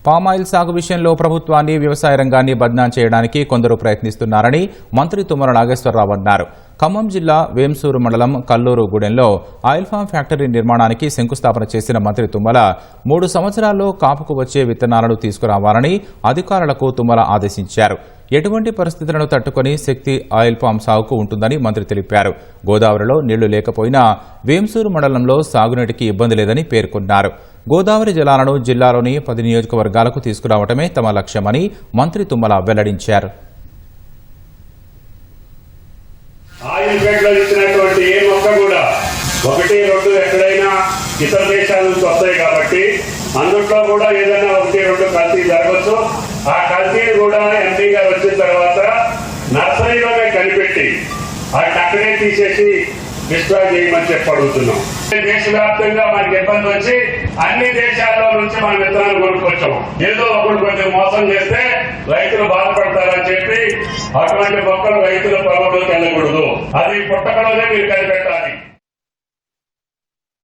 Palm oil సాగు విషయంలో ప్రభుత్వాన్ని వ్యవసాయ రంగాన్ని బద్నాం చేయడానికి కొందరు ప్రయత్నిస్తున్నారని మంత్రి తుమ్మల నాగేశ్వరరావు అన్నారు. ఖమ్మం జిల్లా వేంసూరు మండలం కల్లూరు గూడెంలో ఆయిల్ ఫామ్ ఫ్యాక్టరీ నిర్మాణానికి శంకుస్థాపన చేసిన మంత్రి తుమ్మల 3 సంవత్సరాల్లో కాపుకు వచ్చే విత్తనాలను తీసుకురావాలని అధికారులకు తుమ్మల ఆదేశించారు. ఎటువంటి పరిస్థితులను తట్టుకుని శక్తి ఆయిల్ పామ్ సాగుకు ఉంటుందని మంత్రి తెలిపారు. గోదావరిలో నీళ్లు లేకపోయినా వేంసూరు మండలంలో సాగునీటికి ఇబ్బంది లేదని పేర్కొన్నారు. గోదావరి జలాలను జిల్లాలోని 10 నియోజకవర్గాలకు తీసుకురావడమే తమ లక్ష్యమని మంత్రి తుమ్మల వెల్లడించారు. ఆయిల్ ఫెడ్లో ఇచ్చినటువంటి ఏ మొక్క కూడా 1-2 ఎక్కడైనా ఇతర దేశాల నుంచి వస్తాయి కాబట్టి అందుట్లో కూడా ఏదైనా 1-2 కల్తీ జరగచ్చు. ఆ కల్తీని కూడా ఎంపీ గారు వచ్చిన తర్వాత నర్సరీలోనే కనిపెట్టి వాటిని అక్కడే తీసేసి డిస్ట్రాయ్ చేయమని చెప్పి అడుగుతున్నాం. దేశవ్యాప్తంగా మనకి ఇబ్బంది వచ్చి అన్ని దేశాల్లో నుంచి మనం విత్తనాలు కొనుక్కొచ్చాం. ఏదో ఒకటి కొంచెం మోసం చేస్తే రైతులు బాధపడతారని చెప్పి అటువంటి మొక్కలు రైతుల పొలంలోకి వెళ్ళకూడదు. అది పుట్టకలోనే మీరు కనిపెట్టాలి.